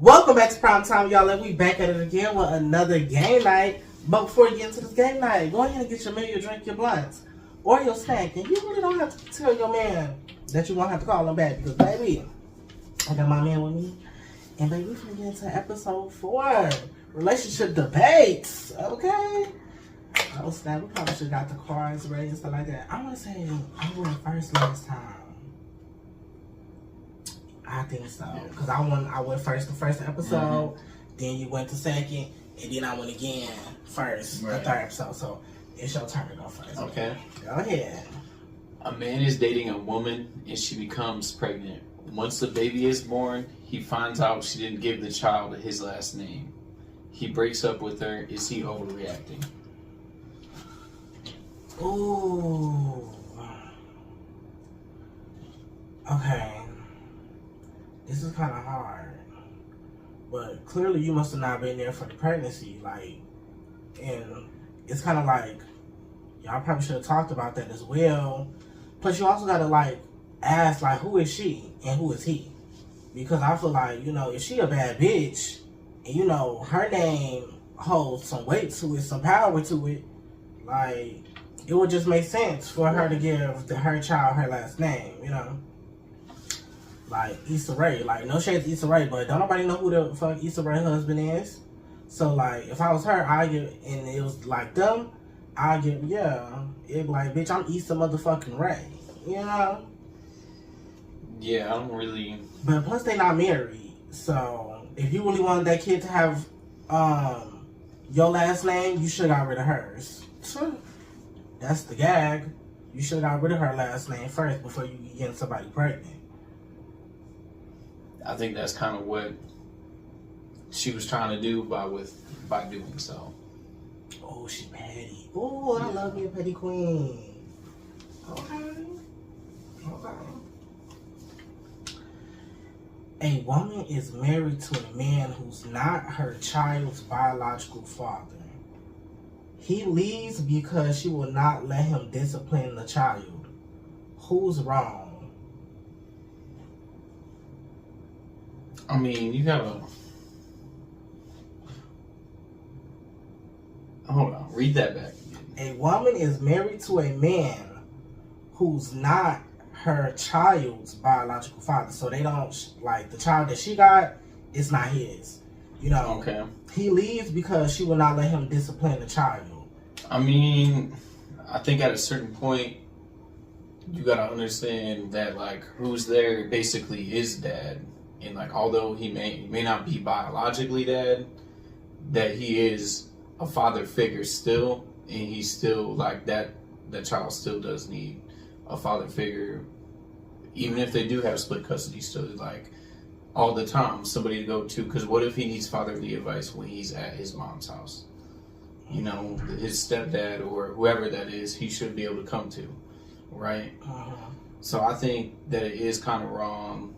Welcome back to Prime Time, y'all, and we back at it again with another game night. But before you get into this game night, go ahead and get your meal, your drink, your blunts, or your snack. And you really don't have to tell your man that you won't have to call him back because, baby, I got my man with me. And, baby, we're going to get into episode 4, relationship debates, okay? Oh, snap, we probably should have got the cards ready and stuff like that. I want to say I went first last time. I think so, because I went first the first episode, then you went to second, and then I went again first the third episode. So it's your turn to go first. Okay. Go ahead. A man is dating a woman and she becomes pregnant. Once the baby is born, he finds out she didn't give the child his last name. He breaks up with her. Is he overreacting? Ooh. Okay. This is kind of hard, but clearly you must have not been there for the pregnancy, and it's kind of like, y'all probably should have talked about that as well. Plus, you also gotta ask who is she and who is he, because I feel like if she a bad bitch, and her name holds some weight to it, some power to it, it would just make sense for her to give her child her last name, Like Issa Rae, no shade to Issa Rae, but don't nobody know who the fuck Issa Rae husband is. So if I was her, and it was them, it'd be like, bitch, I'm Issa motherfucking Rae, Yeah, I don't really. But plus they not married, so if you really wanted that kid to have your last name, you should have got rid of hers. That's the gag. You should have got rid of her last name first before you get somebody pregnant. I think that's kind of what she was trying to do by doing so. Oh, she petty. Oh, I love me a petty queen. Okay. A woman is married to a man who's not her child's biological father. He leaves because she will not let him discipline the child. Who's wrong? I mean, you gotta. Hold on, read that back again. A woman is married to a man who's not her child's biological father. So they don't, the child that she got is not his. Okay. He leaves because she will not let him discipline the child. I mean, I think at a certain point, you gotta understand that, who's there basically is dad. And although he may not be biologically dad, that he is a father figure still, and he's still that child still does need a father figure, even if they do have split custody. Still, all the time, somebody to go to. Because what if he needs fatherly advice when he's at his mom's house? His stepdad or whoever that is, he should be able to come to, right? So I think that it is kind of wrong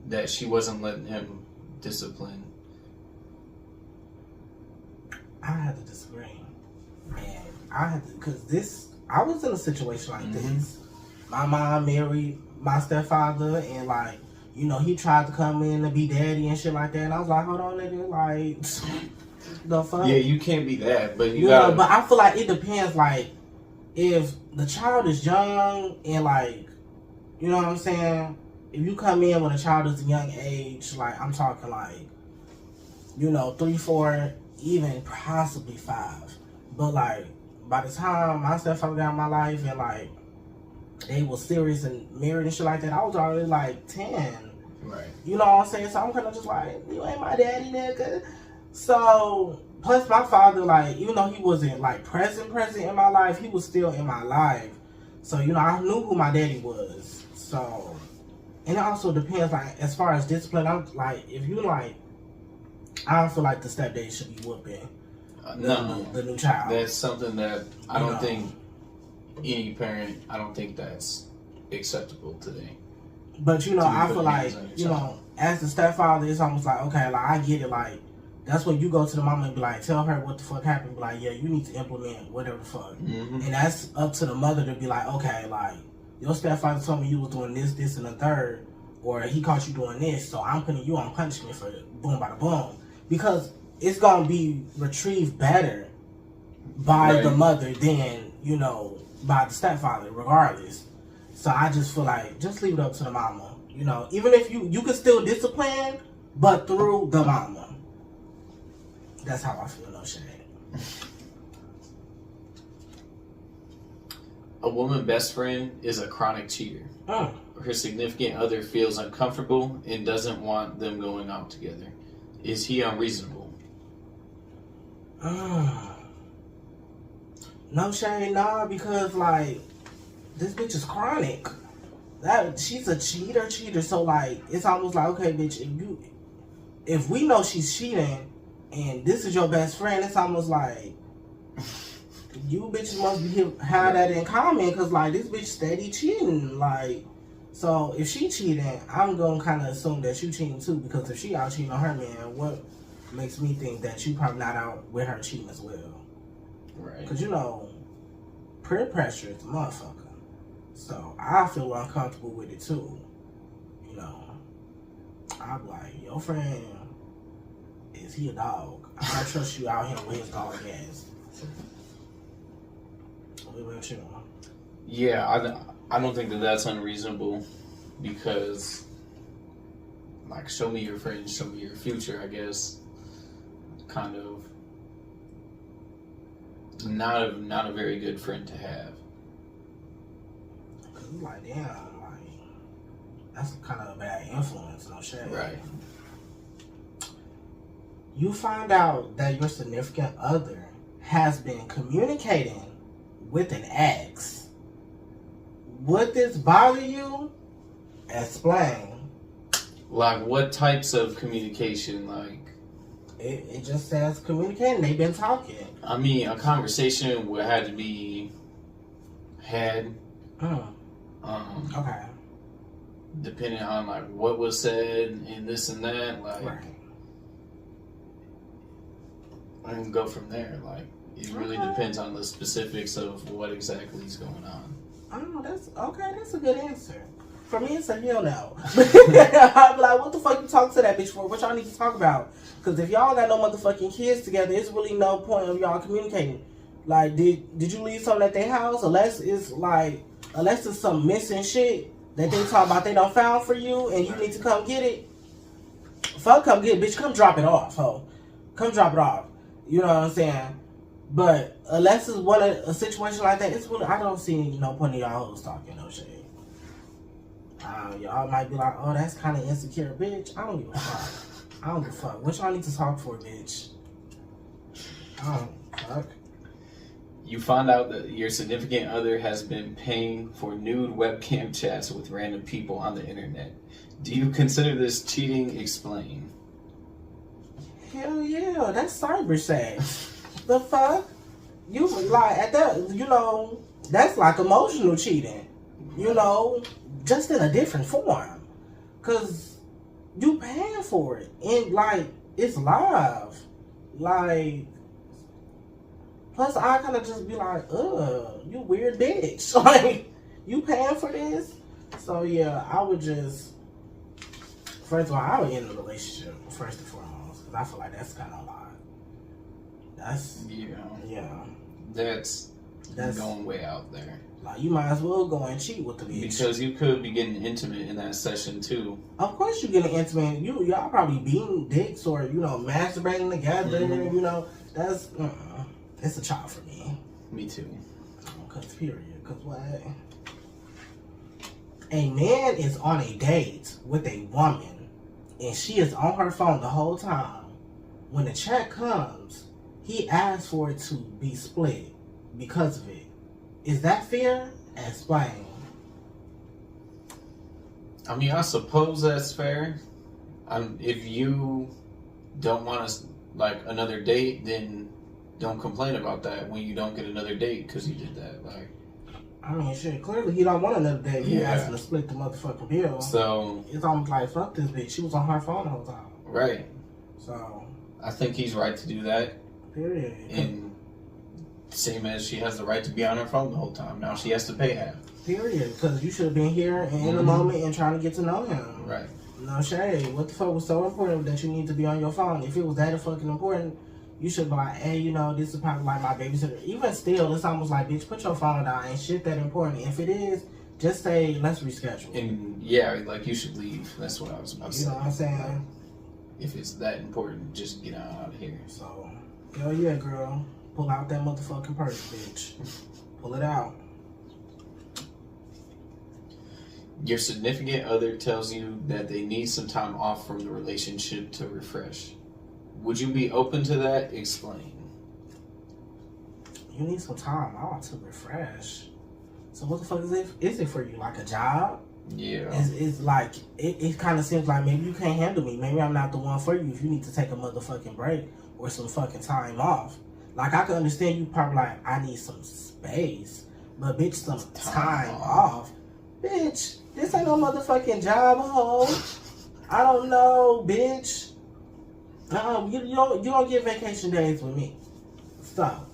that she wasn't letting him discipline. I have to disagree. Man, because I was in a situation like this. My mom married my stepfather, and he tried to come in and be daddy and shit like that. And I was like, hold on, nigga, the fuck? Yeah, you can't be that, but But I feel like it depends, if the child is young and you know what I'm saying? If you come in when a child is a young age, I'm talking 3, 4, even possibly 5. But by the time my stepfather got in my life and they were serious and married and shit like that, I was already 10. Right. You know what I'm saying? So I'm kind of just you ain't my daddy, nigga. So plus my father, even though he wasn't present in my life, he was still in my life. So I knew who my daddy was. So. And it also depends, as far as discipline, I'm if you I don't feel like the stepdad should be whooping the new child. That's something that I don't think any parent, I don't think that's acceptable today. But, I feel as the stepfather, it's almost okay, I get it, that's when you go to the mama and be tell her what the fuck happened, be yeah, you need to implement whatever the fuck. And that's up to the mother to be okay, your stepfather told me you was doing this, and the third. or he caught you doing this, so I'm putting you on punishment for boom, bada boom, because it's gonna be retrieved better by the mother than by the stepfather, regardless. So I just feel like just leave it up to the mama. Even if you can still discipline, but through the mama. That's how I feel. No shade. A woman best friend is a chronic cheater. Her significant other feels uncomfortable and doesn't want them going out together. Is he unreasonable? No shade, nah, because like this bitch is chronic. She's a cheater. So like it's almost like, okay, bitch, if we know she's cheating and this is your best friend, it's almost like you bitches must have that in common, because like this bitch steady cheating. Like, so if she cheating, I'm gonna kind of assume that you cheating too, because if she out cheating on her man, what makes me think that you probably not out with her cheating as well? Right. Because peer pressure is a motherfucker. So I feel uncomfortable with it too. I'm like, your friend, is he a dog? I don't trust you out here with his dog ass. What about you? Yeah, I don't think that that's unreasonable, because like, show me your friends, show me your future, I guess. Kind of not a very good friend to have. Cause you like, damn, like that's kind of a bad influence, no shit. Right. You find out that your significant other has been communicating with an ex. Would this bother you? Explain. Like, what types of communication? Like, it just says communicating. They've been talking. I mean, a conversation would have to be had. Okay. Depending on like what was said and this and that, like, right. I can go from there. Like, it really depends on the specifics of what exactly is going on. Oh, that's okay. That's a good answer. For me, it's a hell no. I'd be like, what the fuck you talk to that bitch for? What y'all need to talk about? Because if y'all got no motherfucking kids together, it's really no point of y'all communicating. Like, did you leave something at their house? Unless it's some missing shit that they talk about they don't found for you and you need to come get it. Fuck, come get it, bitch. Come drop it off, ho. Come drop it off. You know what I'm saying? But unless it's a situation like that, it's really, I don't see no point in y'all hoes talking no shit. Y'all might be like, oh, that's kind of insecure, bitch. I don't give a fuck. I don't give a fuck. What y'all need to talk for, bitch? I don't fuck. You find out that your significant other has been paying for nude webcam chats with random people on the internet. Do you consider this cheating? Explain. Hell yeah, that's cyber sex. The fuck? You like at that? That's like emotional cheating. Just in a different form, cause you paying for it and like it's live. Like, plus I kind of just be like, you weird bitch. Like, you paying for this? So yeah, I would just, first of all, I would end the relationship first and foremost, because I feel like that's kind of a lot. That's That's going way out there. Like, you might as well go and cheat with the bitch. Because you could be getting intimate in that session too. Of course you're getting intimate. Y'all probably beating dicks or, masturbating together. Mm-hmm. That's, it's a child for me. Me too. Because period. Because what? A man is on a date with a woman and she is on her phone the whole time. When the check comes, he asks for it to be split because of it. Is that fair? Explain. I mean, I suppose that's fair. If you don't want another date, then don't complain about that when you don't get another date because you did that. Like, I mean, shit, clearly he don't want another date. He asking to split the motherfucking bill. So it's almost like, fuck this bitch. She was on her phone the whole time. Right. So I think he's right to do that. Period. And same as she has the right to be on her phone the whole time. Now she has to pay half. Period. Because you should have been here and in the moment and trying to get to know him. Right. No shade. What the fuck was so important that you need to be on your phone? If it was that fucking important, you should be like, hey, you know, this is probably like my babysitter. Even still, it's almost like, bitch, put your phone down. Ain't shit that important. If it is, just say, let's reschedule. And yeah, like you should leave. That's what I was about to say. You know what I'm saying? If it's that important, just get out of here. So, hell yeah, girl. Pull out that motherfucking purse, bitch. Pull it out. Your significant other tells you that they need some time off from the relationship to refresh. Would you be open to that? Explain. You need some time off to refresh. So what the fuck is it? Is it for you? Like a job? Yeah. It's like, it kind of seems like maybe you can't handle me. Maybe I'm not the one for you if you need to take a motherfucking break or some fucking time off. Like, I can understand you probably like, I need some space. But bitch, some time off. Bitch, this ain't no motherfucking job, ho. I don't know, bitch. You don't get vacation days with me. So,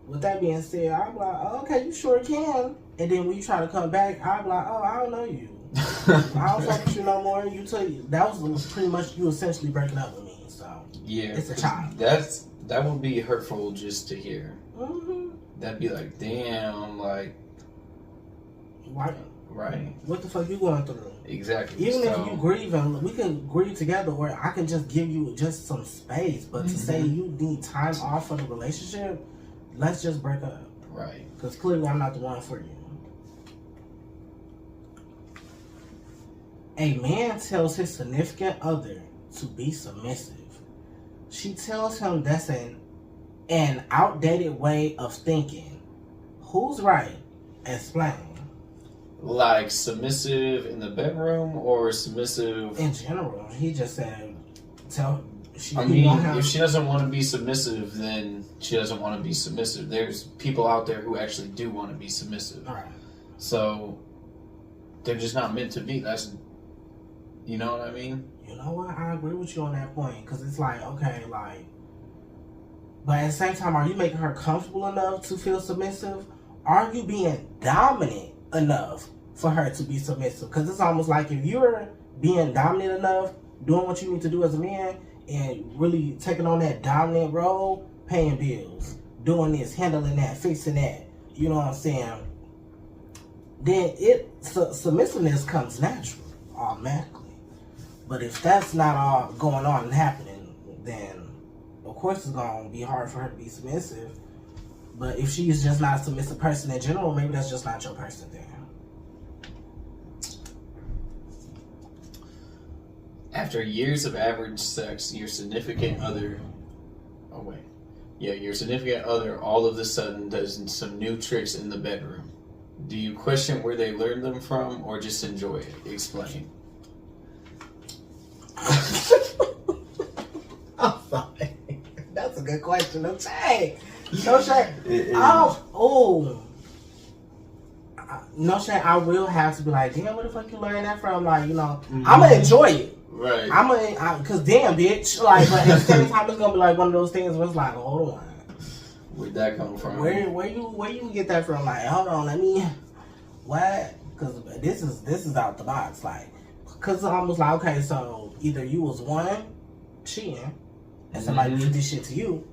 with that being said, I'm like, oh, okay, you sure can. And then when you try to come back, I'm like, oh, I don't know you. I don't fuck with you no more. That was pretty much you essentially breaking up with me. So, yeah, it's a child. That would be hurtful just to hear. Mm-hmm. That'd be like, damn, like, Why? right? What the fuck you going through? Exactly. Even if you grieving, we can grieve together, or I can just give you just some space. But to say you need time off for the relationship, let's just break up. Right. Because clearly I'm not the one for you. A man tells his significant other to be submissive. She tells him that's an outdated way of thinking. Who's right? Explain. Like submissive in the bedroom or submissive In general, he just said, if she doesn't want to be submissive, then she doesn't want to be submissive. There's people out there who actually do want to be submissive. All right. So they're just not meant to be. That's, you know what I mean? You know what? I agree with you on that point. Because it's like, okay, like, but at the same time, are you making her comfortable enough to feel submissive? Are you being dominant enough for her to be submissive? Because it's almost like if you're being dominant enough, doing what you need to do as a man, and really taking on that dominant role, paying bills, doing this, handling that, fixing that, you know what I'm saying? Then submissiveness comes natural, automatically. But if that's not all going on and happening, then of course it's going to be hard for her to be submissive. But if she's just not a submissive person in general, maybe that's just not your person then. After years of average sex, your significant other all of a sudden does some new tricks in the bedroom. Do you question where they learned them from or just enjoy it? Explain. I'm sorry. That's a good question. No shade. No shade. No shade. I will have to be like, damn, where the fuck you learn that from? Like, you know, I'm gonna enjoy it. Right. Cause damn, bitch. Like, but at the same time, it's gonna be like one of those things where it's like, hold on. Where'd that come from? Where you get that from? Like, hold on, let me. What? Cause this is out the box. Like, cause it's almost like, okay, so either you was one cheating and somebody did this shit to you,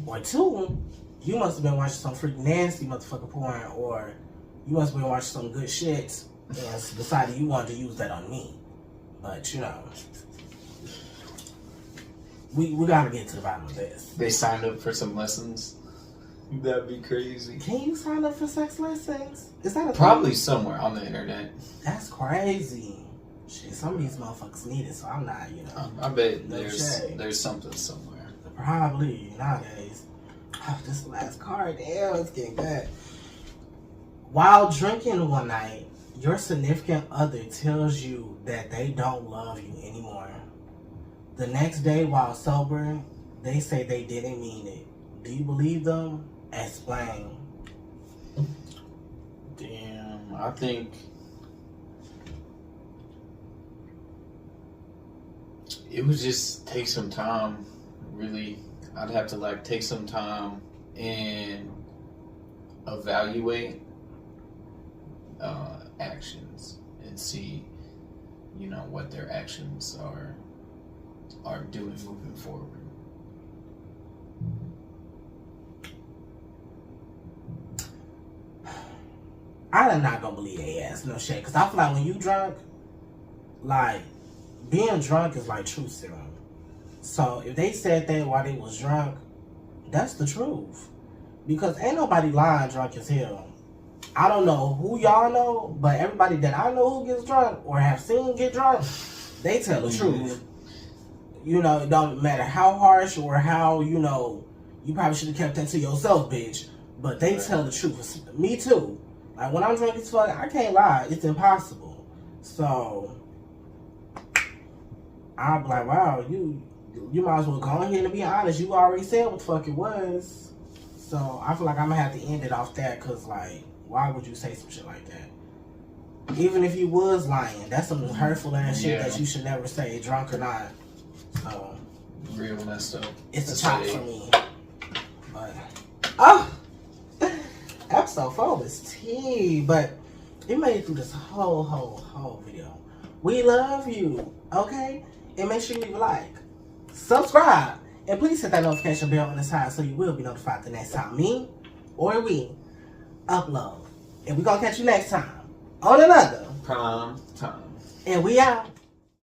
or two, you must have been watching some freaking nasty motherfucker porn, or you must have been watching some good shit and decided you wanted to use that on me. But you know, we gotta get to the bottom of this. They signed up for some lessons. That'd be crazy. Can you sign up for sex lessons? Is that a probably thing? Somewhere on the internet? That's crazy. Shit, some of these motherfuckers need it, so I'm not, you know. I bet there's something somewhere. Probably nowadays. Oh, this last card, damn, it's getting good. While drinking one night, your significant other tells you that they don't love you anymore. The next day, while sober, they say they didn't mean it. Do you believe them? Explain. Damn, I think it would just take some time, really. I'd have to take some time and evaluate then see, you know, what their actions are doing moving forward. I'm not gonna believe they ass no shit, cause I feel like when you drunk, like being drunk is like truth serum. So if they said that while they was drunk, that's the truth. Because ain't nobody lying drunk as hell. I don't know who y'all know, but everybody that I know who gets drunk or have seen get drunk, they tell the truth. You know, it don't matter how harsh or how, you know, you probably should have kept that to yourself, bitch. But they tell the truth. Me too. Like when I'm drunk as fuck, I can't lie. It's impossible. So I'll be like, wow, you might as well go ahead and be honest. You already said what the fuck it was. So I feel like I'm gonna have to end it off that, cause like, why would you say some shit like that? Even if you was lying, that's some hurtful ass shit that you should never say, drunk or not. So Real messed up. it's a top for me. But episode 4 was tea, but it made it through this whole video. We love you, okay? And make sure you leave a like, subscribe, and please hit that notification bell on the side so you will be notified the next time me or we upload. And we're gonna catch you next time on another Prime time. And we out.